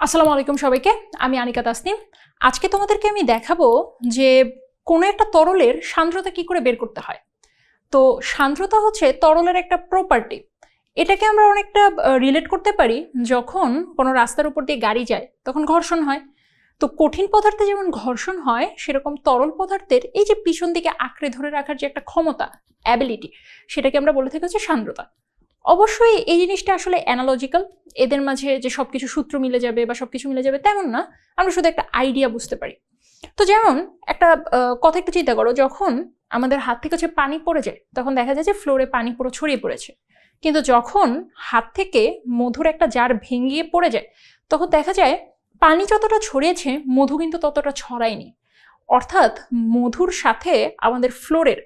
আসসালামু আলাইকুম সবাইকে, আমি আনিকা তাসনিম। আজকে তোমাদেরকে আমি দেখাবো যে কোনো একটা তরলের সান্দ্রতা কি করে বের করতে হয়। তো সান্দ্রতা হচ্ছে তরলের একটা প্রপার্টি। এটাকে আমরা অনেকটা রিলেট করতে পারি, যখন কোনো রাস্তার উপর দিয়ে গাড়ি যায় তখন ঘর্ষণ হয়। তো কঠিন পদার্থে যেমন ঘর্ষণ হয়, সেরকম তরল পদার্থের এই যে পিছন দিকে আঁকড়ে ধরে রাখার যে একটা ক্ষমতা, অ্যাবিলিটি, সেটাকে আমরা বলে থাকি হচ্ছে সান্দ্রতা। অবশ্যই এই জিনিসটা আসলে অ্যানালজিক্যাল, এদের মাঝে যে সবকিছু সূত্র মিলে যাবে বা সবকিছু মিলে যাবে তেমন না, আমরা শুধু একটা আইডিয়া বুঝতে পারি। তো যেমন একটা কথা একটু চিন্তা করো, যখন আমাদের হাত থেকে হচ্ছে পানি পড়ে যায় তখন দেখা যায় যে ফ্লোরে পানি পুরো ছড়িয়ে পড়েছে, কিন্তু যখন হাত থেকে মধুর একটা জার ভেঙে পড়ে যায় তখন দেখা যায় পানি যতটা ছড়িয়েছে মধু কিন্তু ততটা ছড়ায়নি। অর্থাৎ মধুর সাথে আমাদের ফ্লোরের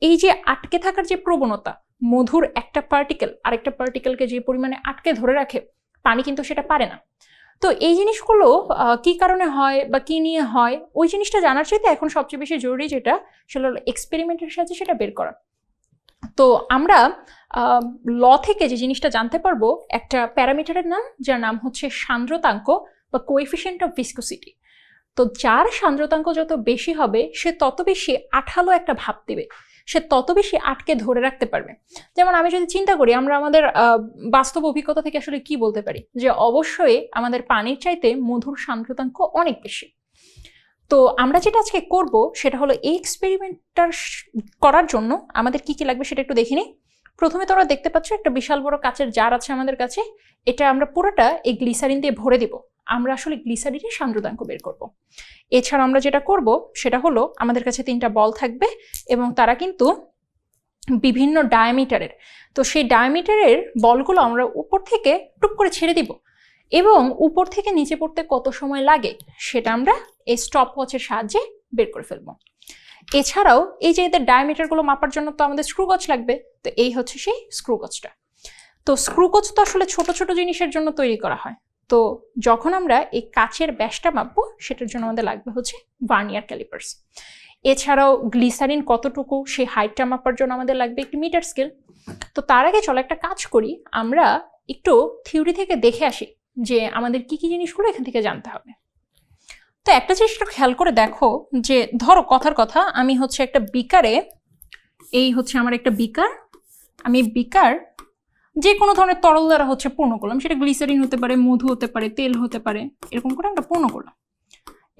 এই যে আটকে থাকার যে প্রবণতা, মধুর একটা পার্টিকেল আরেকটা পার্টিকেলকে যে পরিমাণে আটকে ধরে রাখে, পানি কিন্তু সেটা পারে না। তো এই জিনিসগুলো কি কারণে হয় বা কি নিয়ে হয়, ওই জিনিসটা জানার চাইতে এখন সবচেয়ে বেশি জরুরি যেটা, সেটা হলো এক্সপেরিমেন্টের সাহায্যে সেটা বের করা। তো আমরা ল থেকে যে জিনিসটা জানতে পারবো একটা প্যারামিটারের নাম, যার নাম হচ্ছে সান্দ্রতাঙ্ক বা কোএফিসিয়েন্ট অফ ভিসকোসিটি। তো যার সান্দ্রতাঙ্ক যত বেশি হবে সে তত বেশি আঠালো একটা ভাব দিবে, সে তত বেশি আটকে ধরে রাখতে পারবে। যেমন আমি যদি চিন্তা করি, আমরা আমাদের বাস্তব অভিজ্ঞতা থেকে আসলে কি বলতে পারি, যে অবশ্যই আমাদের পানির চাইতে মধুর সান্দ্রতাঙ্ক অনেক বেশি। তো আমরা যেটা আজকে করব সেটা হলো এই এক্সপেরিমেন্টটা করার জন্য আমাদের কি কি লাগবে সেটা একটু দেখে নিই। প্রথমে তোমরা দেখতে পাচ্ছ একটা বিশাল বড় কাচের জার আছে আমাদের কাছে। এটা আমরা পুরোটা এই গ্লিসারিন দিয়ে ভরে দিব। আমরা আসলে গ্লিসারিনের সান্দ্রতাঙ্ক বের করব। এছাড়া আমরা যেটা করব সেটা হলো আমাদের কাছে 3টা বল থাকবে এবং তারা কিন্তু বিভিন্ন ডায়ামিটারের। তো সেই ডায়ামিটারের বলগুলো আমরা উপর থেকে টুপ করে ছেড়ে দিব এবং উপর থেকে নিচে পড়তে কত সময় লাগে সেটা আমরা এই স্টপ ওয়াচের সাহায্যে বের করে ফেলবো। এছাড়াও এই যে এদের ডায়ামিটারগুলো মাপার জন্য তো আমাদের স্ক্রু গজ লাগবে। তো এই হচ্ছে সেই স্ক্রু গজটা। তো স্ক্রু গজ তো আসলে ছোট ছোট জিনিসের জন্য তৈরি করা হয়। তো যখন আমরা এই কাচের ব্যাসটা মাপবো সেটার জন্য আমাদের লাগবে হচ্ছে ভার্নিয়ার ক্যালিপার্স। এছাড়াও গ্লিসারিন কতটুকু সেই হাইটটা মাপার জন্য আমাদের লাগবে একটি মিটার স্কেল। তো তার আগে চলো একটা কাজ করি, আমরা একটু থিওরি থেকে দেখে আসি যে আমাদের কি কি জিনিসগুলো এখান থেকে জানতে হবে। তো একটা জিনিস একটু খেয়াল করে দেখো, যে ধরো কথার কথা, আমি হচ্ছে একটা বিকারে, এই হচ্ছে আমার একটা বিকার, আমি বিকার যে কোনো ধরনের তরল দ্বারা হচ্ছে পূর্ণ করলাম, সেটা গ্লিসারিন হতে পারে, মধু হতে পারে, তেল হতে পারে, এরকম করে আমরা পূর্ণ করলাম।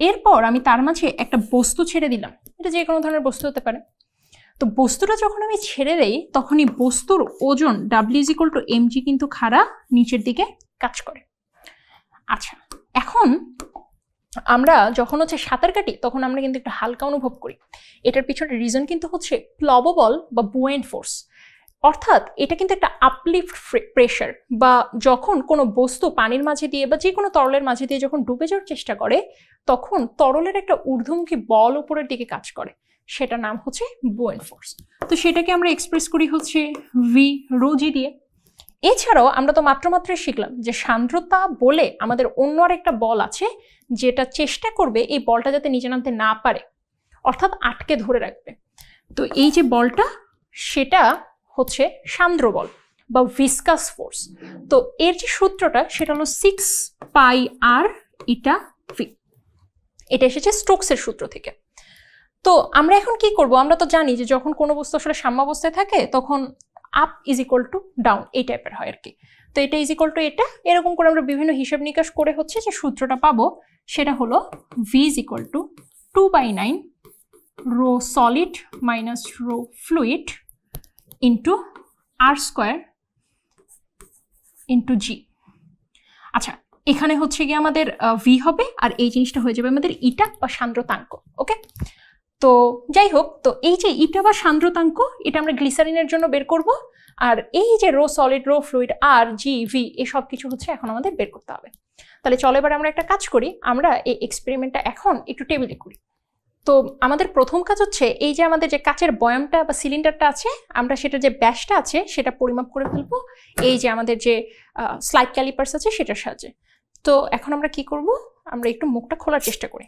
এরপর আমি তার মাঝে একটা বস্তু ছেড়ে দিলাম, এটা যে কোনো ধরনের বস্তু হতে পারে। তো বস্তুটা যখন আমি ছেড়ে দেই তখনই বস্তুর ওজন W=mg কিন্তু খাড়া নিচের দিকে কাজ করে। আচ্ছা, এখন আমরা যখন হচ্ছে সাঁতার কাটি তখন আমরা কিন্তু একটু হালকা অনুভব করি। এটার পিছনে রিজন কিন্তু হচ্ছে প্লববল বা বুয়েন্ট ফোর্স। অর্থাৎ এটা কিন্তু একটা আপলিফট প্রেশার, বা যখন কোনো বস্তু পানির মাঝে দিয়ে বা যে কোনো তরলের মাঝে দিয়ে যখন ডুবে যাওয়ার চেষ্টা করে তখন তরলের একটা ঊর্ধ্বমুখী বল উপরের দিকে কাজ করে, সেটার নাম হচ্ছে বুয়েন্ট ফোর্স। তো সেটাকে আমরা এক্সপ্রেস করি হচ্ছে ভি রোজি দিয়ে। এছাড়াও আমরা তো মাত্রই শিখলাম যে সান্দ্রতা বলে আমাদের অন্য আরেকটা বল আছে যেটা চেষ্টা করবে এই বলটা যাতে নিচে নামতে না পারে, অর্থাৎ আটকে ধরে রাখবে। তো এই যে বলটা, সেটা হচ্ছে সান্দ্র বল বা ভিসকাস ফোর্স। তো এর যে সূত্রটা সেটা হলো 6πr-η-v। এটা এসেছে স্টোকসের সূত্র থেকে। তো আমরা এখন কি করব, আমরা তো জানি যে যখন কোনো বস্তু আসলে সাম্যাবস্থায় থাকে তখন আপ =ডাউন এই টাইপের হয় আর কি। তো এটা এটা এরকম করে আমরা বিভিন্ন হিসাব নিকাশ করে হচ্ছে যে সূত্রটা পাবো, সেটা হলো v = 2/9 rho solid minus rho fluid into r² into g। আচ্ছা, এখানে হচ্ছে গিয়ে আমাদের v হবে আর এই জিনিসটা হয়ে যাবে আমাদের ইটা বা সান্দ্রতাঙ্ক। ওকে, তো যাই হোক, তো এই যে ইটা বা সান্দ্রতাঙ্ক এটা আমরা গ্লিসারিনের জন্য বের করব, আর এই যে রো সলিড, রো ফ্লুইড, আর জি, ভি, এই সব কিছু হচ্ছে এখন আমাদের বের করতে হবে। তাহলে চলো এবার আমরা একটা কাজ করি, আমরা এই এক্সপেরিমেন্টটা এখন একটু টেবিলে করি। তো আমাদের প্রথম কাজ হচ্ছে এই যে আমাদের যে কাচের বয়ামটা বা সিলিন্ডারটা আছে, আমরা সেটা যে ব্যাসটা আছে সেটা পরিমাপ করে ফেলবো এই যে আমাদের যে স্লাইড ক্যালিপার্স আছে সেটার সাহায্যে। তো এখন আমরা কি করব, আমরা একটু মুখটা খোলার চেষ্টা করি।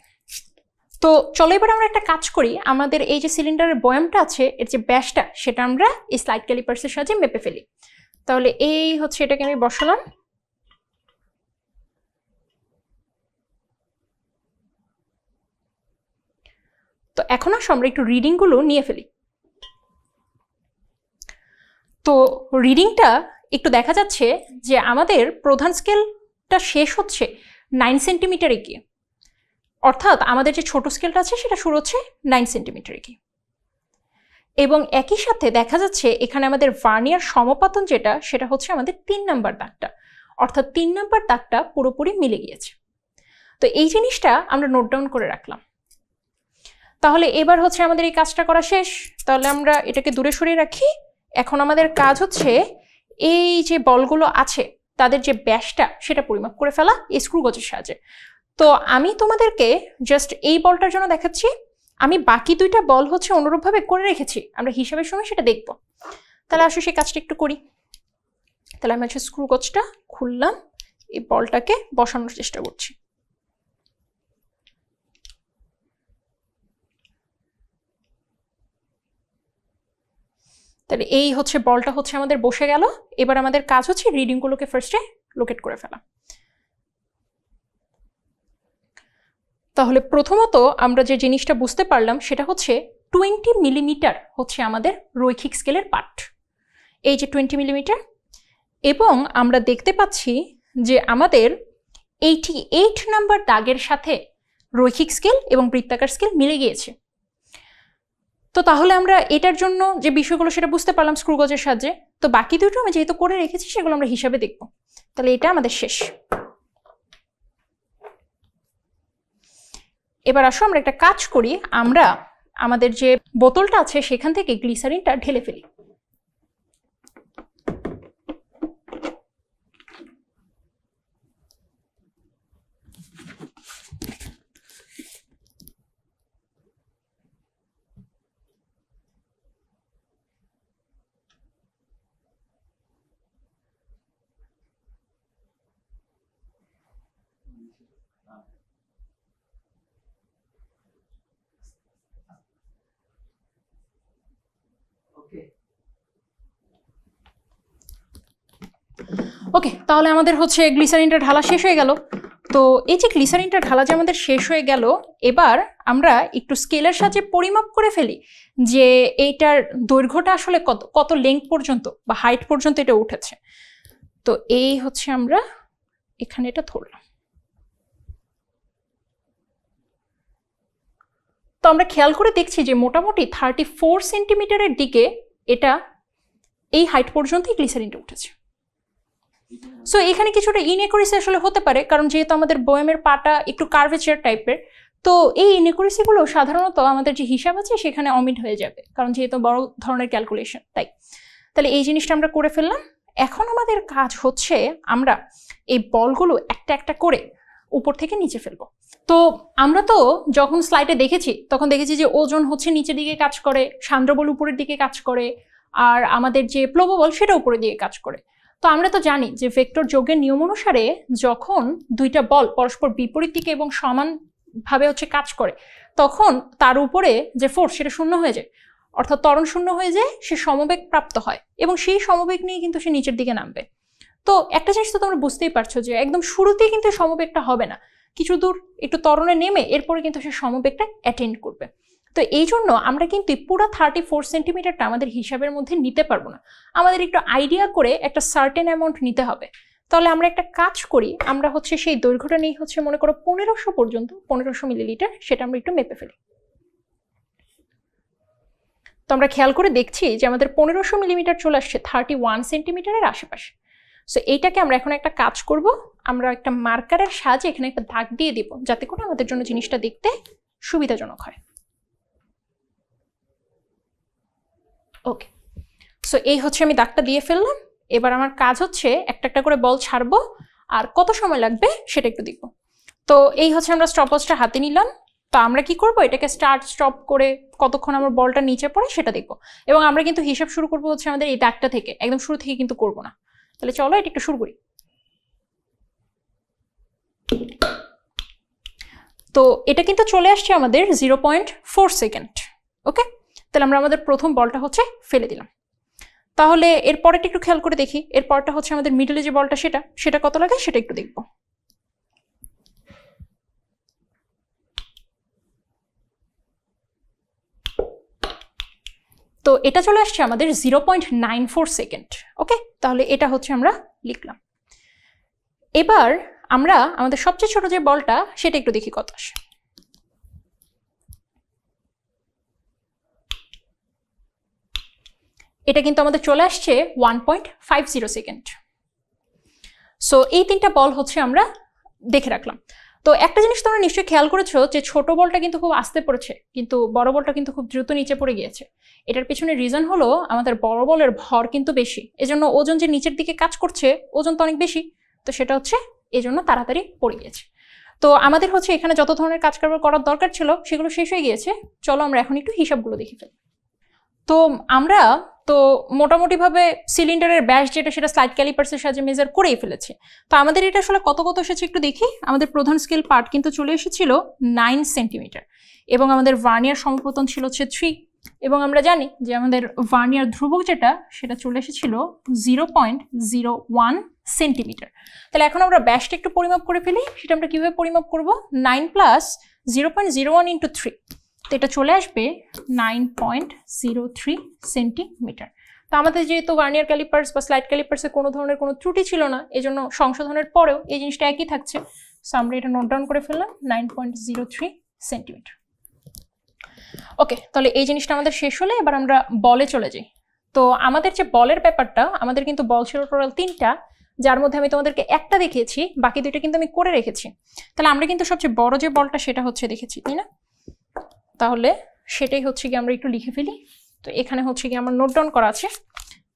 তো চলো এবার আমরা একটা কাজ করি, আমাদের এই যে সিলিন্ডারের বয়ামটা আছে এর যে ব্যাসটা সেটা আমরা এই স্লাইড ক্যালিপার্সের সাহায্যে মেপে ফেলি। তাহলে এই হচ্ছে এটাকে আমি বসালাম, এখন আসো আমরা একটু রিডিংগুলো নিয়ে ফেলি। তো রিডিংটা একটু দেখা যাচ্ছে যে আমাদের প্রধান স্কেলটা শেষ হচ্ছে 9 সেন্টিমিটারে গিয়ে, অর্থাৎ আমাদের যে ছোট স্কেলটা আছে সেটা শুরু হচ্ছে 9 সেন্টিমিটারে গিয়ে। এবং একই সাথে দেখা যাচ্ছে এখানে আমাদের ভার্নিয়ার সমপাতন যেটা, সেটা হচ্ছে আমাদের 3 নাম্বার দাগটা, অর্থাৎ 3 নাম্বার দাগটা পুরোপুরি মিলে গিয়েছে। তো এই জিনিসটা আমরা নোট ডাউন করে রাখলাম। তাহলে এবার হচ্ছে আমাদের এই কাজটা করা শেষ, তাহলে আমরা এটাকে দূরে সরিয়ে রাখি। এখন আমাদের কাজ হচ্ছে এই যে বলগুলো আছে তাদের যে ব্যাসটা সেটা পরিমাপ করে ফেলা এই স্ক্রু গজের সাহায্যে। তো আমি তোমাদেরকে জাস্ট এই বলটার জন্য দেখাচ্ছি, আমি বাকি দুইটা বল হচ্ছে অনুরূপভাবে করে রেখেছি, আমরা হিসাবের সময় সেটা দেখব। তাহলে আসো সেই কাজটা একটু করি। তাহলে আমি হচ্ছে স্ক্রু গজটা খুললাম, এই বলটাকে বসানোর চেষ্টা করছি। তাহলে এই হচ্ছে বলটা হচ্ছে আমাদের বসে গেল। এবার আমাদের কাজ হচ্ছে রিডিংগুলোকে ফার্স্টে লোকেট করে ফেলা। তাহলে প্রথমত আমরা যে জিনিসটা বুঝতে পারলাম সেটা হচ্ছে 20 মিলিমিটার হচ্ছে আমাদের রৈখিক স্কেলের পার্ট, এই যে 20 মিলিমিটার। এবং আমরা দেখতে পাচ্ছি যে আমাদের 88 নাম্বার দাগের সাথে রৈখিক স্কেল এবং বৃত্তাকার স্কেল মিলে গিয়েছে। তো তাহলে আমরা এটার জন্য যে বিষয়গুলো সেটা বুঝতে পারলাম স্ক্রু গজের সাহায্যে। তো বাকি দুটো আমি যেহেতু করে রেখেছি সেগুলো আমরা হিসাবে দেখব। তাহলে এটা আমাদের শেষ। এবার আসো আমরা একটা কাজ করি, আমরা আমাদের যে বোতলটা আছে সেখান থেকে গ্লিসারিনটা ঢেলে ফেলি। ওকে, তাহলে আমাদের হচ্ছে গ্লিসারিনটা ঢালা শেষ হয়ে গেল। তো এই যে গ্লিসারিনটা ঢালা যে আমাদের শেষ হয়ে গেল, এবার আমরা একটু স্কেলের সাহায্যে পরিমাপ করে ফেলি যে এইটার দৈর্ঘ্যটা আসলে কত লেংথ পর্যন্ত বা হাইট পর্যন্ত এটা উঠেছে। তো এই হচ্ছে আমরা এখানে এটা ধরলাম। তো আমরা খেয়াল করে দেখছি যে মোটামুটি 34 সেন্টিমিটারের দিকে এটা এই হাইট পর্যন্তই গ্লিসারিনটা উঠেছে। সো এখানে কিছুটা ইনএকুরেসি আসলে হতে পারে, কারণ যেহেতু আমাদের বয়ামের পাটা একটু কার্ভেচার টাইপের, তো এই ইনএকুরেসিগুলো সাধারণত আমাদের যে হিসাব আছে সেখানে অমিট হয়ে যাবে, কারণ যেহেতু বড় ধরনের ক্যালকুলেশন। তাহলে এই জিনিসটা আমরা করে ফেললাম। এখন আমাদের কাজ হচ্ছে আমরা এই বলগুলো একটা একটা করে উপর থেকে নিচে ফেলবো। তো আমরা তো যখন স্লাইডে দেখেছি তখন দেখেছি যে ওজন হচ্ছে নিচের দিকে কাজ করে, সান্দ্র বল উপরের দিকে কাজ করে, আর আমাদের যে প্লবো বল সেটা উপরের দিকে কাজ করে। তো আমরা তো জানি যে ভেক্টর যোগের নিয়ম অনুসারে যখন দুইটা বল পরস্পর বিপরীত দিকে এবং সমানভাবে হচ্ছে কাজ করে, তখন তার উপরে যে ফোর্স সেটা শূন্য হয়ে যায়, অর্থাৎ ত্বরণ শূন্য হয়ে যায়, সে সমবেগ প্রাপ্ত হয় এবং সেই সমবেগ নিয়ে কিন্তু সে নিচের দিকে নামবে। তো একটা জিনিস তো তোমরা বুঝতেই পারছো যে একদম শুরুতেই কিন্তু সমবেগটা হবে না, কিছু দূর একটু ত্বরণে নেমে এরপরে কিন্তু সে সমবেগটা অ্যাটেন্ড করবে। তো এই জন্য আমরা কিন্তু পুরো 34 সেন্টিমিটারটা আমাদের হিসাবের মধ্যে নিতে পারবো না, আমাদের একটু আইডিয়া করে একটা সার্টেন অ্যামাউন্ট নিতে হবে। তাহলে আমরা একটা কাজ করি, আমরা হচ্ছে সেই দৈর্ঘ্যটা নিয়ে হচ্ছে মনে করো 1500 পর্যন্ত, 1500 মিলিলিটার, সেটা আমরা একটু মেপে ফেলি। তো আমরা খেয়াল করে দেখছি যে আমাদের 1500 মিলিমিটার চলে আসছে 31 সেন্টিমিটারের আশেপাশে। সো এইটাকে আমরা এখন একটা কাজ করব, আমরা একটা মার্কারের সাহায্যে এখানে একটা দাগ দিয়ে দিব, যাতে করে আমাদের জন্য জিনিসটা দেখতে সুবিধাজনক হয়। ওকে, সো এই হচ্ছে আমি দাগটা দিয়ে ফেললাম। এবার আমার কাজ হচ্ছে একটা একটা করে বল ছাড়বো, আর কত সময় লাগবে সেটা একটু দেখব। তো এই হচ্ছে আমরা স্টপওয়াচটা হাতে নিলাম। তো আমরা কি করব, এটাকে স্টার্ট স্টপ করে কতক্ষণ আমার বলটা নিচে পড়ে সেটা দেখব। এবং আমরা কিন্তু হিসাব শুরু করবো হচ্ছে আমাদের এই দাগটা থেকে, একদম শুরু থেকে কিন্তু করব না। তাহলে চলো এটা একটু শুরু করি। তো এটা কিন্তু চলে আসছে আমাদের 0.4 সেকেন্ড। ওকে, তাহলে আমরা আমাদের প্রথম বলটা হচ্ছে ফেলে দিলাম। তাহলে এরপরটা একটু খেয়াল করে দেখি, এরপরটা হচ্ছে আমাদের মিডলে যে বলটা সেটা কত লাগে সেটা একটু দেখব। তো এটা চলে আসছে আমাদের 0.94 সেকেন্ড। ওকে, তাহলে এটা হচ্ছে আমরা লিখলাম। এবার আমরা আমাদের সবচেয়ে ছোট যে বলটা সেটা একটু দেখি কত আসে। এটা কিন্তু আমাদের চলে আসছে 1.50 সেকেন্ড। সো এই তিনটা বল হচ্ছে আমরা দেখে রাখলাম। তো একটা জিনিস তোমরা নিশ্চয়ই খেয়াল করেছো যে ছোট বলটা কিন্তু খুব আস্তে পড়েছে, কিন্তু বড় বলটা কিন্তু খুব দ্রুত নিচে পড়ে গিয়েছে। এটার পিছনে রিজন হলো আমাদের বড় বলের ভর কিন্তু বেশি, এজন্য ওজন যে নিচের দিকে কাজ করছে, ওজন তো অনেক বেশি, তো সেটা হচ্ছে এজন্য তাড়াতাড়ি পড়ে গিয়েছে। তো আমাদের হচ্ছে এখানে যত ধরনের কাজ কারবার করার দরকার ছিল সেগুলো শেষ হয়ে গিয়েছে। চলো আমরা এখন একটু হিসাবগুলো দেখে ফেলি। তো আমরা তো মোটামুটিভাবে সিলিন্ডারের ব্যাস যেটা সেটা স্লাইড ক্যালিপার্সের সাহায্যে মেজার করেই ফেলেছি। তো আমাদের এটা আসলে কত কত এসেছে একটু দেখি। আমাদের প্রধান স্কেল পার্ট কিন্তু চলে এসেছিল 9 সেন্টিমিটার এবং আমাদের ভার্নিয়ার সমপতন ছিল হচ্ছে 3, এবং আমরা জানি যে আমাদের ভার্নিয়ার ধ্রুবক যেটা সেটা চলে এসেছিল 0.01 সেন্টিমিটার। তাহলে এখন আমরা ব্যাসটা একটু পরিমাপ করে ফেলি। সেটা আমরা কিভাবে পরিমাপ করব? 9 প্লাস 0.01 ইন্টু 3, তো এটা চলে আসবে 9.03 সেন্টিমিটার। তো আমাদের যেহেতু ভার্নিয়ার ক্যালিপার্স বা স্লাইড ক্যালিপার্সে কোনো ধরনের কোনো ত্রুটি ছিল না, এই জন্য সংশোধনের পরেও এই জিনিসটা একই থাকছে। সো আমরা এটা নোট ডাউন করে ফেললাম 9.03 সেন্টিমিটার। ওকে, তাহলে এই জিনিসটা আমাদের শেষ হলে এবার আমরা বলে চলে যাই। তো আমাদের যে বলের ব্যাপারটা, আমাদের কিন্তু বল ছিল টোটাল 3টা, যার মধ্যে আমি তোমাদেরকে একটা দেখিয়েছি, বাকি 2টা কিন্তু আমি করে রেখেছি। তাহলে আমরা কিন্তু সবচেয়ে বড় যে বলটা সেটা হচ্ছে দেখেছি, তাই না? তাহলে সেটাই হচ্ছে কি আমরা একটু লিখে ফেলি। তো এখানে হচ্ছে কি আমার নোট ডাউন করা আছে।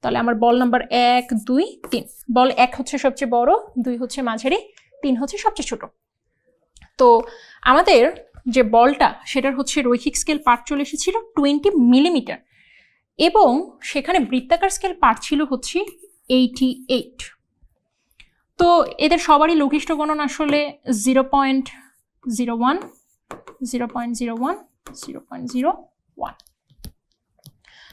তাহলে আমার বল নাম্বার 1, 2, 3। বল 1 হচ্ছে সবচেয়ে বড়, 2 হচ্ছে মাঝারি, 3 হচ্ছে সবচেয়ে ছোট। তো আমাদের যে বলটা সেটার হচ্ছে রৈখিক স্কেল পার্ট চলে এসেছিল 20 মিলিমিটার, এবং সেখানে বৃত্তাকার স্কেল পার্ট ছিল হচ্ছে 88। তো এদের সবারই লঘিষ্ঠ গণন আসলে 0.01, 0.01, 0.01।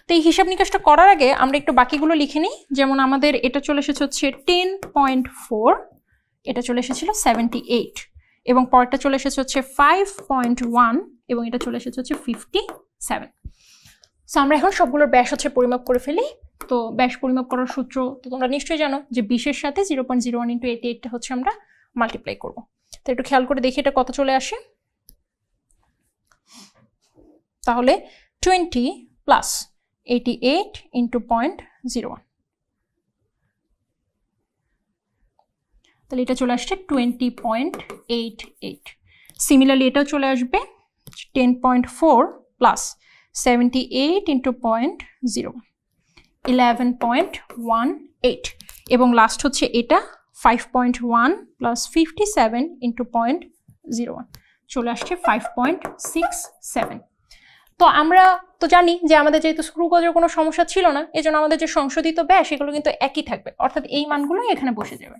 তো এই হিসাব নিকাশটা করার আগে আমরা একটু বাকিগুলো লিখে নিই। যেমন আমাদের এটা চলে এসেছে হচ্ছে 10.4, এটা চলে এসেছিল 78, এবং পরেরটা চলে এসেছে হচ্ছে 5.1, এবং এটা চলে এসেছে হচ্ছে 57। সো আমরা এখন সবগুলোর ব্যাস হচ্ছে পরিমাপ করে ফেলি। তো ব্যাস পরিমাপ করার সূত্র তো তোমরা নিশ্চয়ই জানো যে 20-এর সাথে 0.01 ইন্টু 88টা হচ্ছে আমরা মাল্টিপ্লাই করব। তো একটু খেয়াল করে দেখি এটা কত চলে আসে। তাহলে 20 প্লাস 88 ইন্টু 0.01, তাহলে এটা চলে আসছে 20.88। সিমিলারলি এটাও চলে আসবে 10.4 প্লাস 78 ইন্টু 0.01, 11.18, এবং লাস্ট হচ্ছে এটা 5.1 প্লাস 57 ইন্টু 0.01, চলে আসছে 5.67। তো আমরা তো জানি যে আমাদের যেহেতু স্ক্রু গজের কোনো সমস্যা ছিল না, এজন্য আমাদের যে সংশোধিত ব্যাস সেগুলো কিন্তু একই থাকবে, অর্থাৎ এই মানগুলোই এখানে বসে যাবে।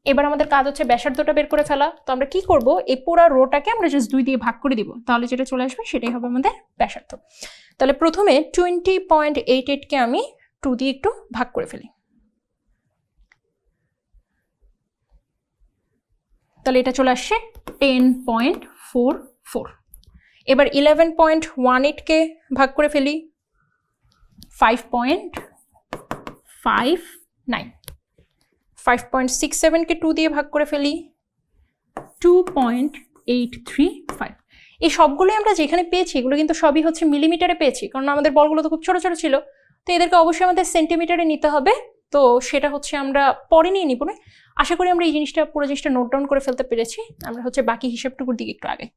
এবার আমাদের কাজ হচ্ছে ব্যাসার্ধটা বের করে ফেলা। তো আমরা কি করব, এই পুরো রোটাকে আমরা জাস্ট 2 দিয়ে ভাগ করে দিব, তাহলে যেটা চলে আসবে সেটাই হবে আমাদের ব্যাসার্ধ। তাহলে প্রথমে 20.88কে আমি 2 দিয়ে একটু ভাগ করে ফেলি। তাহলে এটা চলে আসছে 10.44। এবার 11.18কে ভাগ করে ফেলি 5.59, 5.67কে 2 দিয়ে ভাগ করে ফেলি 2.835। এই সবগুলোই আমরা যেখানে পেয়েছি এগুলো কিন্তু সবই হচ্ছে মিলিমিটারে পেয়েছি, কারণ আমাদের বলগুলো তো খুব ছোট ছোট ছিল। তো এদেরকে অবশ্যই আমাদের সেন্টিমিটারে নিতে হবে। তো সেটা হচ্ছে আমরা পরে নিয়ে নিব না। আশা করি আমরা এই জিনিসটা পুরো জিনিসটা নোট ডাউন করে ফেলতে পেরেছি। আমরা হচ্ছে বাকি হিসাবটুকুর দিকে একটু আগে।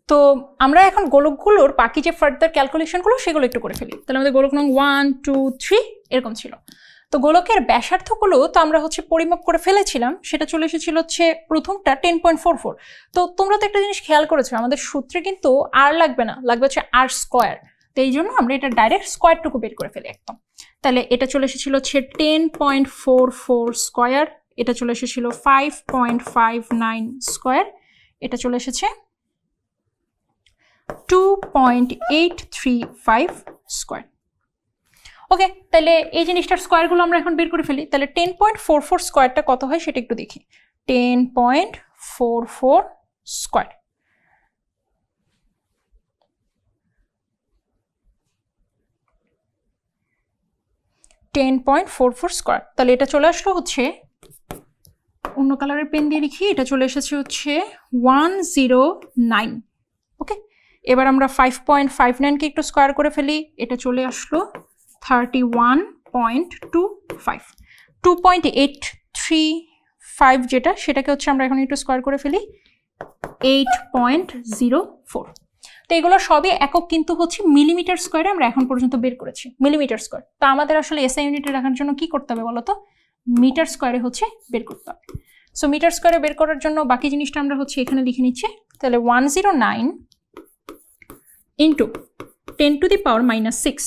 তো আমরা এখন গোলকগুলোর বাকি যে ফার্দার ক্যালকুলেশনগুলো সেগুলো একটু করে ফেলি। তাহলে আমাদের গোলক নং 1, 2, 3 এরকম ছিল। তো গোলকের ব্যাসার্ধগুলো তো আমরা হচ্ছে পরিমাপ করে ফেলেছিলাম, সেটা চলে এসেছিল হচ্ছে প্রথমটা 10.44। তো তোমরা তো একটা জিনিস খেয়াল করেছো, আমাদের সূত্রে কিন্তু আর লাগবে না, লাগবে হচ্ছে আর স্কোয়ার। তো এই জন্য আমরা এটা ডাইরেক্ট স্কোয়ারটুকু বের করে ফেলি একদম। তাহলে এটা চলে এসেছিল হচ্ছে 10.44 স্কোয়ার, এটা চলে এসেছিল 5.59 স্কোয়ার, এটা চলে এসেছে 2.835 স্কোয়ার। ওকে, তাহলে এই জিনিসটার স্কোয়ারগুলো আমরা এখন বের করে ফেলি। তাহলে 10.44 স্কোয়ারটা কত হয় সেটা একটু দেখি। 10.44 স্কোয়ার 10.44 স্কোয়ার। তাহলে এটা চলে আসলো হচ্ছে, অন্য কালারের পেন দিয়ে লিখি, এটা চলে এসেছে হচ্ছে 109। ওকে, এবার আমরা 5.59কে একটু স্কোয়ার করে ফেলি, এটা চলে আসলো 31.25। 2.835 যেটা, সেটাকে হচ্ছে আমরা এখন একটু স্কোয়ার করে ফেলি 8.04। তো এগুলো সবই একক, কিন্তু হচ্ছে মিলিমিটার স্কোয়ারে আমরা এখন পর্যন্ত বের করেছি, মিলিমিটার স্কোয়ার। তো আমাদের আসলে এসআই ইউনিটে রাখার জন্য কি করতে হবে বলতো, মিটার স্কোয়ারে হচ্ছে বের করতে হবে। সো মিটার স্কোয়ারে বের করার জন্য বাকি জিনিসটা আমরা হচ্ছে এখানে লিখে নিচ্ছি। তাহলে 109 ইন্টু 10⁻⁻6,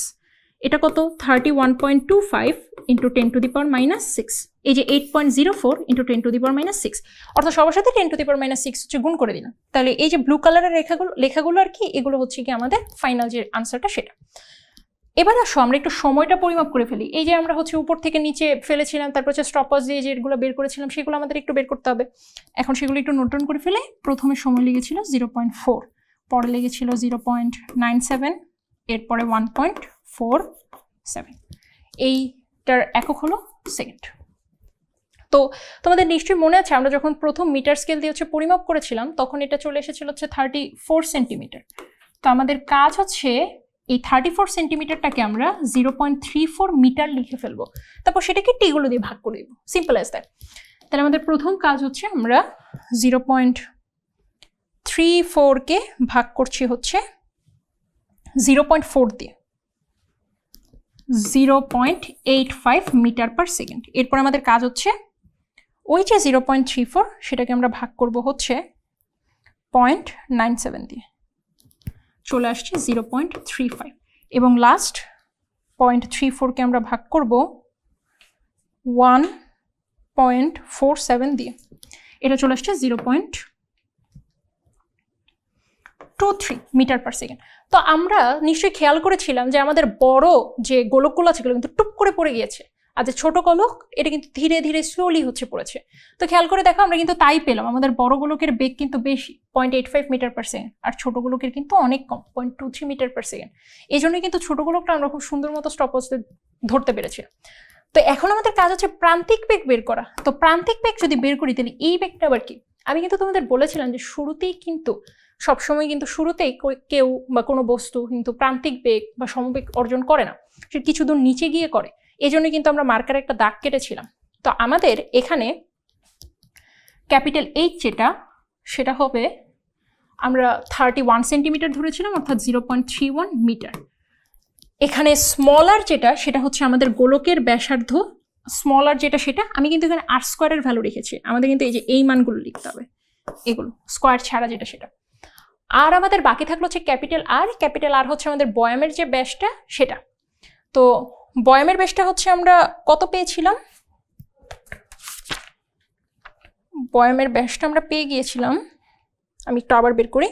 এটা কত, 31.25 ইন্টু 10⁻⁻6, এই যে 8.04 ইন্টু 10⁻⁻6, অর্থাৎ সবার সাথে 10⁻⁻6 হচ্ছে গুণ করে দিলাম। তাহলে এই যে ব্লু কালারের লেখাগুলো আর কি, এগুলো হচ্ছে কি আমাদের ফাইনাল যে আনসারটা সেটা। এবার আসো আমরা একটু সময়টা পরিমাপ করে ফেলি। এই যে আমরা হচ্ছে উপর থেকে নিচে ফেলেছিলাম, তারপর হচ্ছে স্টপওয়াচ দিয়ে যেগুলো বের করেছিলাম সেগুলো আমাদের একটু বের করতে হবে। এখন সেগুলো একটু নোট ডাউন করে ফেলে। প্রথমে সময় লেগেছিল 0.4, পরে লেগেছিল 0.97, এরপরে 1.47, এইটার একক হলো সেকেন্ড। তো তোমাদের নিশ্চয়ই মনে আছে আমরা যখন প্রথম মিটার স্কেল দিয়ে হচ্ছে পরিমাপ করেছিলাম তখন এটা চলে এসেছিল হচ্ছে 34 সেন্টিমিটার। তো আমাদের কাজ হচ্ছে এই 34 সেন্টিমিটারটাকে আমরা 0.34 মিটার লিখে ফেলবো, তারপর সেটাকে টিগুলো দিয়ে ভাগ করে দেবো, সিম্পল অ্যাজ দ্যাট। তাহলে আমাদের প্রথম কাজ হচ্ছে আমরা 0.34কে ভাগ করছি হচ্ছে 0.4 দিয়ে, 0.85 মিটার পার সেকেন্ড। এরপর আমাদের কাজ হচ্ছে ওই যে 0.34 সেটাকে আমরা ভাগ করব হচ্ছে 0.97 দিয়ে, চলে আসছে 0.35, এবং লাস্ট 0.34কে আমরা ভাগ করব 1.47 দিয়ে, এটা চলে আসছে 0.23 মিটার পার সেকেন্ড। তো আমরা নিশ্চয়ই খেয়াল করেছিলাম যে আমাদের বড় যে গোলকগুলো আছে সেগুলো কিন্তু টুপ করে পড়ে গিয়েছে, আর যে ছোট গোলক এটা কিন্তু ধীরে ধীরে স্লোলি হচ্ছে পড়েছে। তো খেয়াল করে দেখো আমরা কিন্তু তাই পেলাম, আমাদের বড় গোলকের বেগ কিন্তু বেশি 0.85 মিটার পার সেকেন্ড, আর ছোট গোলকের কিন্তু অনেক কম 0.23 মিটার পার সেকেন্ড। এই জন্যই কিন্তু ছোট গোলকটা আমরা খুব সুন্দর মতো স্টপওয়াচে ধরতে পেরেছি। তো এখন আমাদের কাজ হচ্ছে প্রান্তিক বেগ বের করা। তো প্রান্তিক বেগ যদি বের করি তাহলে এই বেগটা আবার কি, আমি কিন্তু তোমাদের বলেছিলাম যে শুরুতেই কিন্তু সবসময় কিন্তু শুরুতেই কেউ বা কোনো বস্তু কিন্তু প্রান্তিক বেগ বা সমবেগ অর্জন করে না, সে কিছু দূর নিচে গিয়ে করে। এই জন্য কিন্তু আমরা মার্কারে একটা দাগ কেটেছিলাম। তো আমাদের এখানে ক্যাপিটাল এইচ যেটা, সেটা হবে আমরা 31 সেন্টিমিটার ধরেছিলাম, অর্থাৎ 0.31 মিটার। এখানে স্মলার যেটা, সেটা হচ্ছে আমাদের গোলকের ব্যাসার্ধ, স্মলার যেটা সেটা আমি কিন্তু এখানে আর স্কোয়ারের ভ্যালু রেখেছি, আমাদের কিন্তু এই যে এই মানগুলো লিখতে হবে, এগুলো স্কোয়ার ছাড়া যেটা সেটা। আর আমাদের বাকি থাকলো হচ্ছে ক্যাপিটাল আর। ক্যাপিটাল আর হচ্ছে আমাদের বয়ামের যে ব্যাসটা সেটা। তো বয়ামের ব্যাসটা হচ্ছে আমরা কত পেয়েছিলাম, বয়ামের ব্যাসটা আমরা পেয়ে গিয়েছিলাম, আমি একটু আবার বের করি,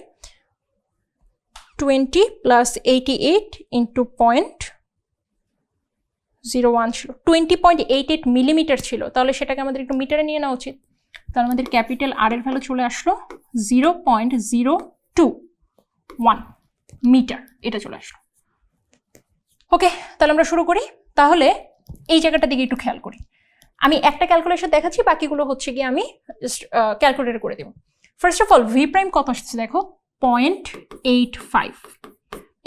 20 + 88 ইন্টু 0.01 ছিল, 20.88 মিলিমিটার ছিল। তাহলে সেটাকে আমাদের একটু মিটারে নিয়ে নেওয়া উচিত। তাহলে আমাদের ক্যাপিটাল আর এর ভ্যালু চলে আসলো 0.021 মিটার, এটা চলে আসলো। ওকে, তাহলে আমরা শুরু করি। তাহলে এই জায়গাটার দিকে একটু খেয়াল করি, আমি একটা ক্যালকুলেশন দেখাচ্ছি, বাকিগুলো হচ্ছে গিয়ে আমি ক্যালকুলেটর করে দেবো। First of all V prime কত আসছে দেখো, 0.85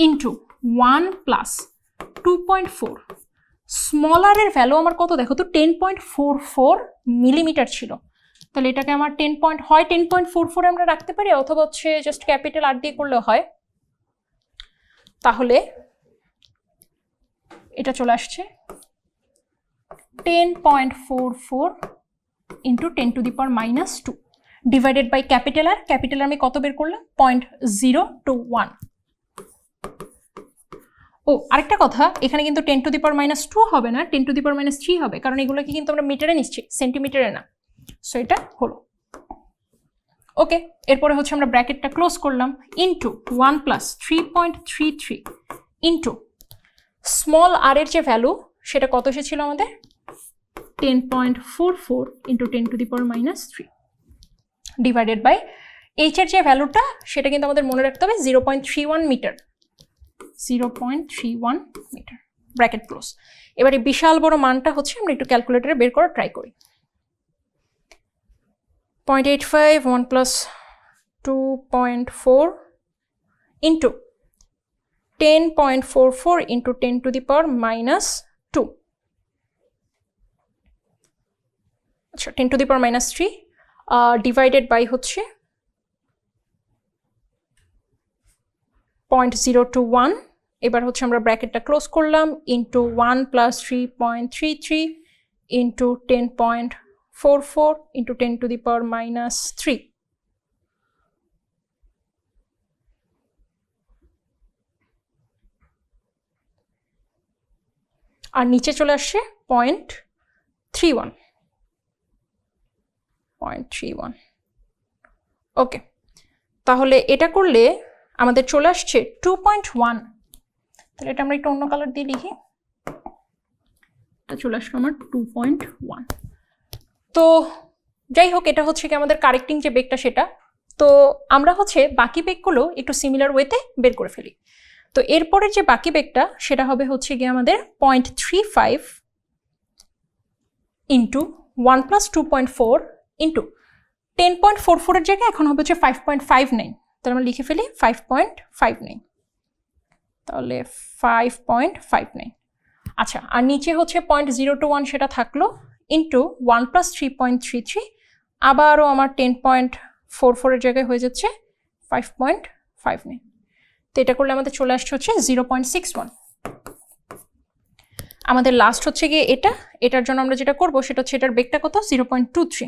ইন্টু 1 + 2.4। স্মলারের ভ্যালু আমার কত দেখো তো, 10.44 মিলিমিটার ছিল। তাহলে এটাকে আমার 10.44 আমরা রাখতে পারি, অথবা হচ্ছে জাস্ট ক্যাপিটাল আর দিয়ে করলেও হয়। তাহলে এটা চলে আসছে 10.44 into 10⁻⁻2 divided by capital R. Capital আমি কত বের করলাম, 0.021। ও আরেকটা কথা, এখানে কিন্তু 10⁻⁻2 হবে না, 10⁻³ হবে, কারণ এগুলোকে কিন্তু আমরা মিটারে নিচ্ছি, সেন্টিমিটারে না। সো এটা হলো ওকে। এরপরে হচ্ছে আমরা ব্র্যাকেটটা ক্লোজ করলাম, ইন্টু 1 + 3.33 ইন্টু স্মল আর এর যে ভ্যালু সেটা কত এসেছিল আমাদের, 10.44 ইন্টু 10⁻³ ডিভাইডেড বাই এইচ এর যে ভ্যালুটা সেটা কিন্তু আমাদের মনে রাখতে হবে 0.31 মিটার, 0.31 মিটার ব্র্যাকেট ক্লোজ। এবারে বিশাল বড় মানটা হচ্ছে আমরা একটু ক্যালকুলেটরে বের করার ট্রাই করি। 0.85 1 plus 2.4 into 10.44 into 10 to the power minus 2, আচ্ছা 10 to the power minus 3 divided by হচ্ছে 0.021, এবার হচ্ছে আমরা ব্র্যাকেটটা ক্লোজ করলাম, into 1 plus 3.33 into 10.44 into 10 to the power minus 3, আর নিচে চলে আসছে 0.31। ওকে, তাহলে এটা করলে আমাদের চলে আসছে 2.1। তাহলে এটা আমরা একটু অন্য কালার দিয়ে লিখি, এটা চলে আসলো আমার 2.1। তো যাই হোক, এটা হচ্ছে কি আমাদের কারেক্টিং যে বেগটা সেটা। তো আমরা হচ্ছে বাকি বেগগুলো একটু সিমিলার ওয়েতে বের করে ফেলি। তো এরপরের যে বাকি বেগটা সেটা হবে হচ্ছে গিয়ে আমাদের 0.35 ইন্টু 1 প্লাস 2.4 ইন্টু 10.44 এর জায়গায় এখন হবে হচ্ছে 5.59। তাহলে আমরা লিখে ফেলি 5.59, তাহলে 5.59। আচ্ছা, আর নিচে হচ্ছে 0.021 সেটা থাকলো, ইন্টু 1 প্লাস 3.33, আবারও আমার 10.44 এর জায়গায় হয়ে যাচ্ছে 5.59। তো এটা করলে আমাদের চলে আসছে হচ্ছে 0.61। আমাদের লাস্ট হচ্ছে গিয়ে এটার জন্য আমরা যেটা করবো সেটা হচ্ছে এটার বেগটা কত, 0.23।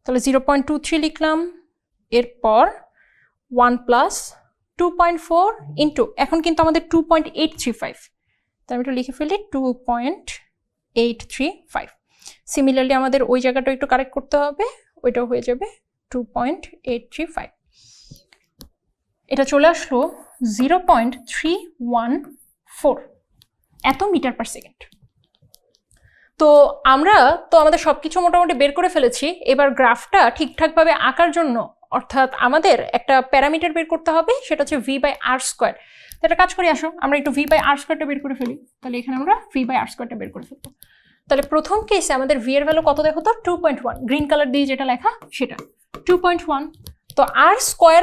তাহলে 0.23 লিখলাম, এরপর 1 প্লাস 2.4 ইন্টু, এখন কিন্তু আমাদের 2.835, তাহলে আমি একটু লিখে ফেলি 2.835। সিমিলারলি আমাদের ওই জায়গাটা একটু কারেক্ট করতে হবে, ওইটাও হয়ে যাবে 2.835। এটা চলে আসলো 0.314 এত মিটার পার সেকেন্ড। তো আমরা তো আমাদের সবকিছু মোটামুটি বের করে ফেলেছি। এবার গ্রাফটা ঠিকঠাকভাবে আঁকার জন্য, অর্থাৎ আমাদের একটা প্যারামিটার বের করতে হবে, সেটা হচ্ছে v/r²। তো একটা কাজ করি, আসো আমরা একটু v/r² বের করে ফেলি। তাহলে এখানে আমরা v/r² বের করে ফেলবো। তাহলে প্রথম কেসে আমাদের v এর ভ্যালু কত দেখো তো, 2.1, গ্রিন কালার দিয়ে যেটা লেখা সেটা 2.1। তো r²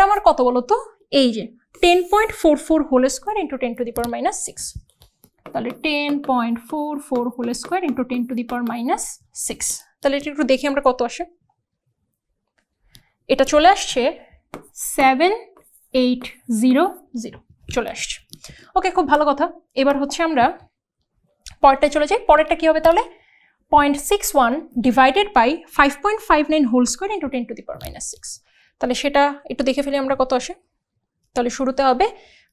আমার কত বলো তো, এই যে 10.44 whole square into 10 to the power minus 6। তাহলে 10.44 whole square into 10 to the power minus 6। তাহলে এটা একটু দেখি আমরা কত আসে। এটা চলে আসছে 7800 চলে আসছে। ওকে, খুব ভালো কথা। এবার হচ্ছে আমরা পরেরটায় চলে যাই। পরেরটা কি হবে তাহলে, 0.61 divided by 5.59 whole square into 10 to the power minus 6। তাহলে সেটা একটু দেখে ফেলি আমরা কত আসে। তাহলে শুরুতে হবে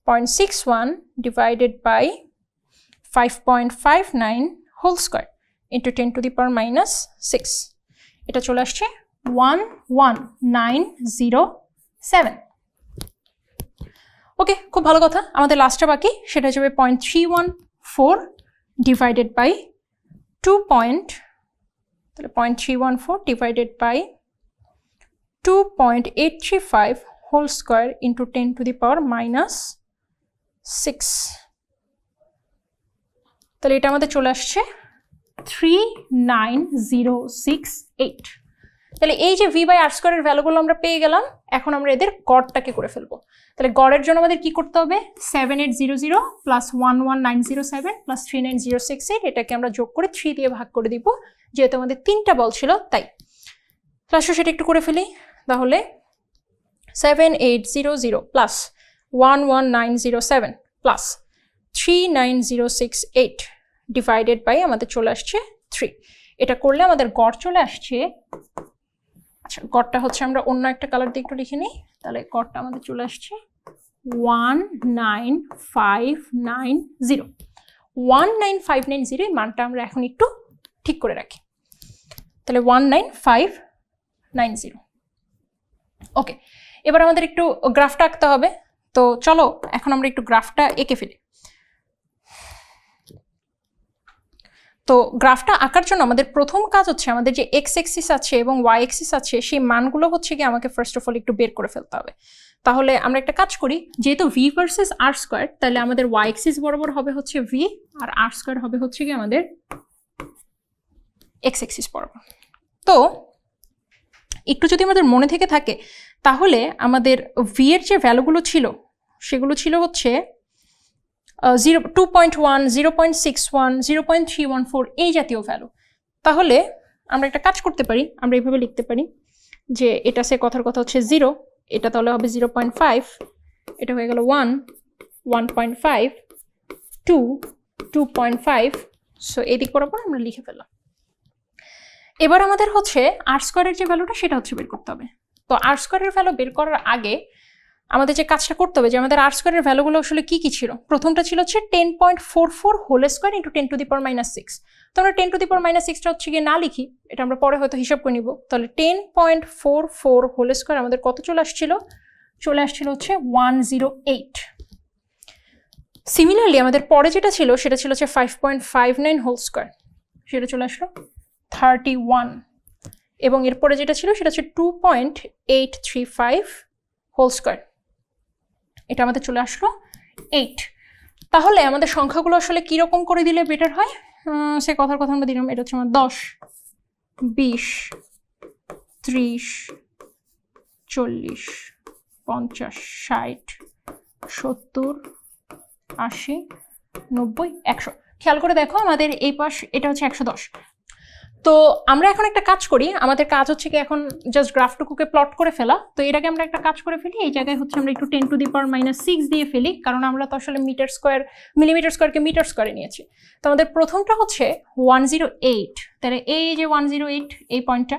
0.61 divided by 5.59 whole square into 10 to the power minus 6। এটা চলে আসছে 11907। ওকে, খুব ভালো কথা। আমাদের লাস্টটা বাকি, সেটা যাবে 0.314 divided by 0.314 divided by 2.835 whole square into 10 to the power minus 6। তাহলে এটা আমাদের চলে আসছে 39068। তাহলে এই যে v/r² এর ভ্যালুগুলো আমরা পেয়ে গেলাম, এখন আমরা এদের গড়টাকে করে ফেলবো। তাহলে গড়ের জন্য আমাদের কি করতে হবে, 7800 প্লাস 11907 প্লাস 39068, এটাকে আমরা যোগ করে 3 দিয়ে ভাগ করে দিব, যেহেতু আমাদের 3টা বল ছিল তাই। প্লাস সেটা একটু করে ফেলি। তাহলে 7800 প্লাস 11907 প্লাস 39068 ডিভাইডেড বাই আমাদের চলে আসছে 3। এটা করলে আমাদের গড় চলে আসছে, আচ্ছা গড়টা হচ্ছে আমরা অন্য একটা কালার দিয়ে একটু লিখে নিই। তাহলে গড়টা আমাদের চলে আসছে 19590। 19590 এই মানটা আমরা এখন একটু ঠিক করে রাখি। তাহলে 19590। ওকে, এবার আমাদের একটু গ্রাফটা আঁকতে হবে। তো চলো এখন আমরা একটু গ্রাফটা এঁকে ফেলি। তো গ্রাফটা আঁকার জন্য আমাদের প্রথম কাজ হচ্ছে আমাদের যে এক্স এক্সিস আছে এবং ওয়াই এক্সিস আছে সেই মানগুলো হচ্ছে কি আমাকে ফার্স্ট অফ অল একটু বের করে ফেলতে হবে। তাহলে আমরা একটা কাজ করি, যেহেতু ভি ভার্সেস আর স্কোয়ার, তাহলে আমাদের ওয়াই এক্সিস বরাবর হবে হচ্ছে ভি আর আর স্কোয়ার হবে হচ্ছে কি আমাদের এক্স এক্সিস বরাবর। তো একটু যদি আমাদের মনে থেকে থাকে তাহলে আমাদের ভি এর যে ভ্যালুগুলো ছিল সেগুলো ছিল হচ্ছে 2.1, 0.61, 0.314 এই জাতীয় ভ্যালু। তাহলে আমরা একটা কাজ করতে পারি, আমরা এইভাবে লিখতে পারি যে এটা সে কথার কথা হচ্ছে 0, এটা তাহলে হবে 0.5, এটা হয়ে গেল 1, 1.5, 2, 2.5। সো এদিক বরাবর আমরা লিখে ফেললাম। এবার আমাদের হচ্ছে আর স্কোয়ারের যে ভ্যালুটা সেটা হচ্ছে বের করতে হবে। তো আর স্কোয়ারের ভ্যালু বের করার আগে আমাদের যে কাজটা করতে হবে যে আমাদের আর স্কোয়ারের ভ্যালুগুলো আসলে কি কি ছিল। প্রথমটা ছিল হচ্ছে 10.44 whole square into 10 to the power minus 6। তো আমরা 10 টু দি পাওয়ার মাইনাস 6টা হচ্ছে গিয়ে না লিখি, এটা আমরা পরে হয়তো হিসাব করে নিব। তাহলে 10.44 হোল স্কোয়ার আমাদের কত চলে আসছিল? চলে আসছিল হচ্ছে 108। সিমিলারলি আমাদের পরে যেটা ছিল সেটা ছিল হচ্ছে 5.59 হোল স্কোয়ার, সেটা চলে আসলো 31। এবং এরপরে যেটা ছিল সেটা হচ্ছে 2.835 হোল স্কোয়ার, এটা আমাদের চলে আসলো 8। তাহলে আমাদের সংখ্যাগুলো আসলে কিরকম করে দিলে বেটার হয় সে কথার কথা আমরা দিলাম। এটা হচ্ছে আমার 10, 20, 30, 40, 50, 60, 70, 80, 90, 100। খেয়াল করে দেখো আমাদের এই পাশ এটা হচ্ছে 110। তো আমরা এখন একটা কাজ করি, আমাদের কাজ হচ্ছে কি এখন জাস্ট গ্রাফটুকুকে প্লট করে ফেলা। তো এর আগে আমরা একটা কাজ করে ফেলি, এই জায়গায় হচ্ছে আমরা একটু 10 টু দি পাওয়ার মাইনাস 6 দিয়ে ফেলি, কারণ আমরা তো আসলে মিলিমিটার স্কোয়ারকে মিটার স্কোয়ারে নিয়েছি। তো আমাদের প্রথমটা হচ্ছে 108, তাহলে এই যে 108 এই পয়েন্টটা,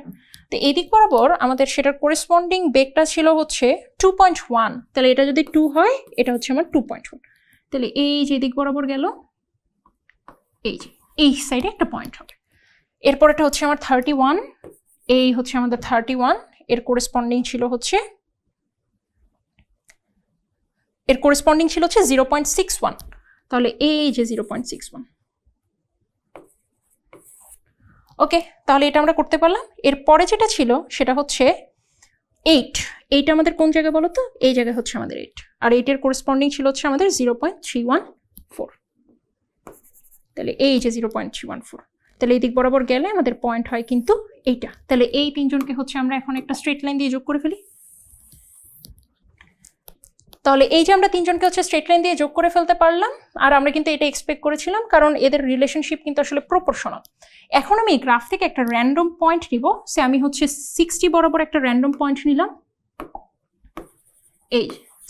তো এই দিক বরাবর আমাদের সেটার করেসপন্ডিং বেগটা ছিল হচ্ছে 2.1। তাহলে এটা যদি 2 হয় এটা হচ্ছে আমার 2.1। তাহলে এই যে দিক বরাবর গেল, এই যে এই সাইডে একটা পয়েন্ট হবে। এরপর এটা হচ্ছে আমার 31, এই হচ্ছে আমাদের 31, এর করেসপন্ডিং ছিল হচ্ছে 0.61। তাহলে এই যে 0.61। ওকে, তাহলে এটা আমরা করতে পারলাম। এরপরে যেটা ছিল সেটা হচ্ছে 8, এইটা আমাদের কোন জায়গায় বলো তো? এই জায়গায় হচ্ছে আমাদের 8, আর 8 এর করেসপন্ডিং ছিল হচ্ছে আমাদের 0.314। তাহলে এই যে 0.314, তাহলে এই দিক বরাবর গেলে আমাদের পয়েন্ট হয় কিন্তু এইটা। তাহলে এই তিনজনকে হচ্ছে আমরা এখন একটা স্ট্রেট লাইন দিয়ে যোগ করে ফেলি। তাহলে এই যে আমরা তিনজনকে হচ্ছে স্ট্রেট লাইন দিয়ে যোগ করে ফেলতে পারলাম, আর আমরা কিন্তু এটা এক্সপেক্ট করেছিলাম কারণ এদের রিলেশনশিপ কিন্তু আসলে প্রপোর্শনাল। এখন আমি গ্রাফ থেকে একটা র্যান্ডম পয়েন্ট নিব, সে আমি হচ্ছে 60 বরাবর একটা র্যান্ডম পয়েন্ট নিলাম। এই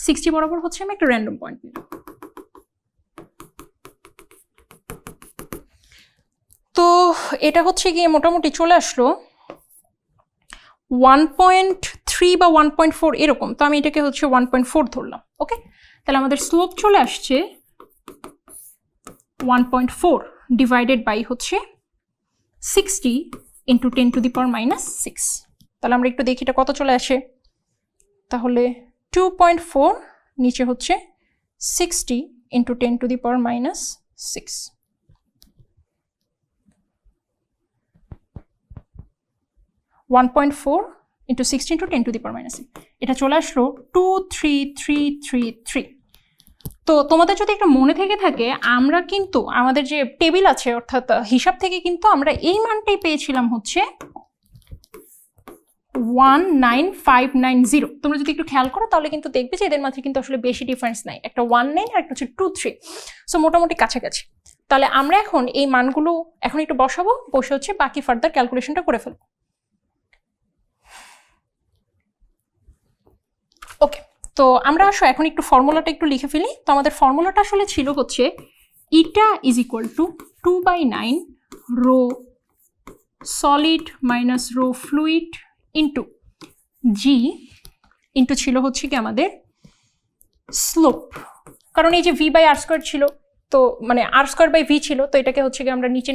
60 বরাবর হচ্ছে আমি একটা র্যান্ডম পয়েন্ট নিলাম। তো এটা হচ্ছে গিয়ে মোটামুটি চলে আসলো 1.3 বা 1.4 এরকম। তো আমি এটাকে হচ্ছে 1.4 ধরলাম। ওকে, তাহলে আমাদের স্লোপ চলে আসছে 1.4 ডিভাইডেড বাই হচ্ছে 60 into 10 to the power minus 6। তাহলে আমরা একটু দেখি এটা কত চলে আসে। তাহলে 2.4 নিচে হচ্ছে 60 into 10 to the power minus 6। into 60 into 10 to the power minus 6, এটা চলে আসলো 23333। তো তোমাদের যদি একটা মনে থেকে থাকে আমরা কিন্তু আমাদের যে টেবিল আছে অর্থাৎ হিসাব থেকে কিন্তু আমরা এই মানটাই পেয়েছিলাম হচ্ছে 19590। তোমরা যদি একটু খেয়াল করো তাহলে কিন্তু দেখবে যে এদের মাঝে কিন্তু আসলে বেশি ডিফারেন্স নাই, একটা 19 আর একটা হচ্ছে 23। সো মোটামুটি কাছাকাছি। তাহলে আমরা এখন এই মানগুলো এখন একটু বসাবো, বসে হচ্ছে বাকি ফার্দার ক্যালকুলেশনটা করে ফেলবো। ওকে, তো আমরা আসো এখন একটু ফর্মুলাটা একটু লিখে ফেলি। তো আমাদের ফর্মুলাটা আসলে ছিল হচ্ছে eta is equal to 2/9 rho solid minus rho fluid into g into ছিল হচ্ছে কি আমাদের স্লোপ, কারণ এই যে ভি বাই আর স্কোয়ার ছিল, তো মানে আর স্কোয়ার বাই ভি ছিল, তো এটাকে হচ্ছে কি আমরা নিচে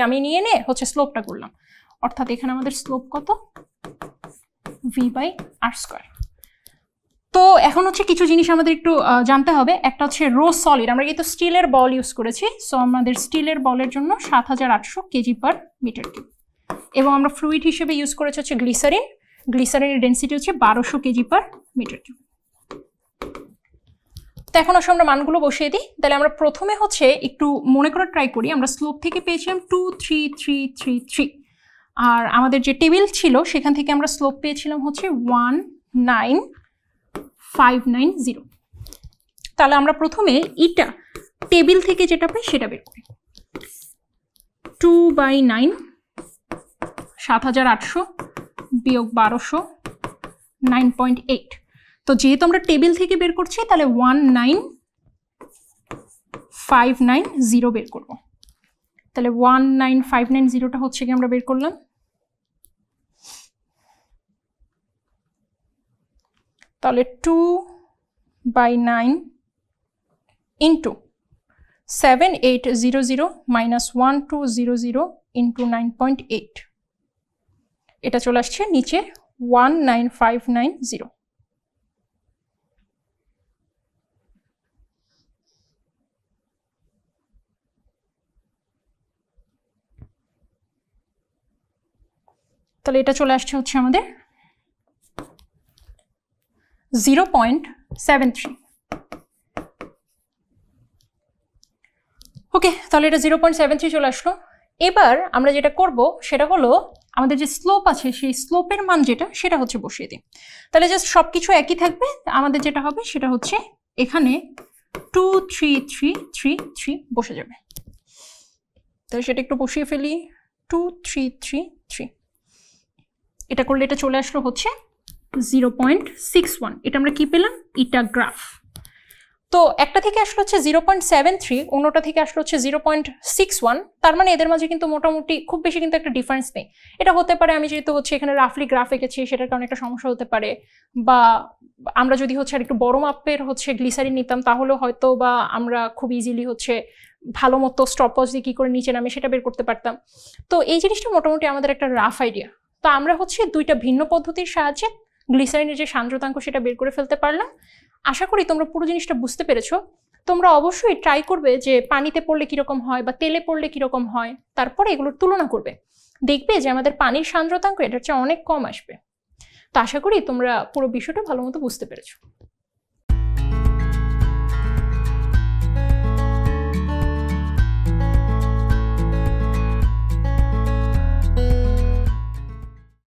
নামিয়ে নিয়ে নে হচ্ছে স্লোপটা করলাম। অর্থাৎ এখানে আমাদের স্লোপ কত? V by R square. তো এখন হচ্ছে কিছু জিনিস আমাদের একটু জানতে হবে। একটা হচ্ছে রো সলিড, আমরা কিন্তু স্টিলের বল ইউজ করেছি, সো আমাদের স্টিলের বলের জন্য 7800 কেজি পার মিটার কিউব। এবং আমরা ফ্লুইড হিসেবে ইউজ করেছি হচ্ছে গ্লিসারিন, গ্লিসারিনের ডেন্সিটি হচ্ছে 1200 কেজি পার মিটার কিউব। তো এখন আসলে আমরা মানগুলো বসিয়ে দিই। তাহলে আমরা প্রথমে হচ্ছে একটু মনে করার ট্রাই করি। আমরা স্লোপ থেকে পেয়েছিলাম 23333, আর আমাদের যে টেবিল ছিল সেখান থেকে আমরা স্লোপ পেয়েছিলাম হচ্ছে 19590। তাহলে আমরা প্রথমে এটা টেবিল থেকে যেটা পাই সেটা বের করি। 2/9 7800 বিয়োগ 1200 9.8। তো যেহেতু আমরা টেবিল থেকে বের করছি তাহলে 19590 বের করব। তাহলে 19590টা হচ্ছে কি আমরা বের করলাম। তাহলে 2/9 ইন্টু 7800 মাইনাস 1200 ইন্টু 9.8, এটা চলে আসছে নিচে 19590। তাহলে এটা চলে আসছে হচ্ছে আমাদের 0.73। ওকে, তাহলে এটা 0.73 চলে আসলো। এবার আমরা যেটা করব সেটা হলো আমাদের যে স্লোপ আছে সেই স্লোপের মান যেটা সেটা হচ্ছে বসিয়ে দিই। তাহলে জাস্ট সব কিছু একই থাকবে, আমাদের যেটা হবে সেটা হচ্ছে এখানে 23333 বসে যাবে। তাহলে সেটা একটু বসিয়ে ফেলি, 2333। এটা করলে এটা চলে আসলো হচ্ছে 0.61। এটা আমরা কি পেলাম, এটা গ্রাফ। তো একটা থেকে আসলো হচ্ছে 0.73, অন্যটা থেকে আসলো হচ্ছে 0.61। তার মানে এদের মাঝে কিন্তু মোটামুটি খুব বেশি কিন্তু একটা ডিফারেন্স নেই। এটা হতে পারে আমি যেহেতু হচ্ছে এখানে রাফলি গ্রাফ এঁকেছি সেটার কারণে একটা সমস্যা হতে পারে, বা আমরা যদি হচ্ছে আর একটু বড় মাপের হচ্ছে গ্লিসারিন নিতাম তাহলে হয়তো বা আমরা খুব ইজিলি হচ্ছে ভালো মতো স্টপওয়াচ দিয়ে কী করে নিচে নামে সেটা বের করতে পারতাম। তো এই জিনিসটা মোটামুটি আমাদের একটা রাফ আইডিয়া। তো আমরা হচ্ছে দুইটা ভিন্ন পদ্ধতির সাহায্যে গ্লিসারিনের যে সান্দ্রতাঙ্ক সেটা বের করে ফেলতে পারলাম। আশা করি তোমরা পুরো জিনিসটা বুঝতে পেরেছো। তোমরা অবশ্যই ট্রাই করবে যে পানিতে পড়লে কীরকম হয় বা তেলে পড়লে কীরকম হয়, তারপরে এগুলোর তুলনা করবে, দেখবে যে আমাদের পানির সান্দ্রতাঙ্ক এটার চেয়ে অনেক কম আসবে। তো আশা করি তোমরা পুরো বিষয়টা ভালো মতো বুঝতে পেরেছো।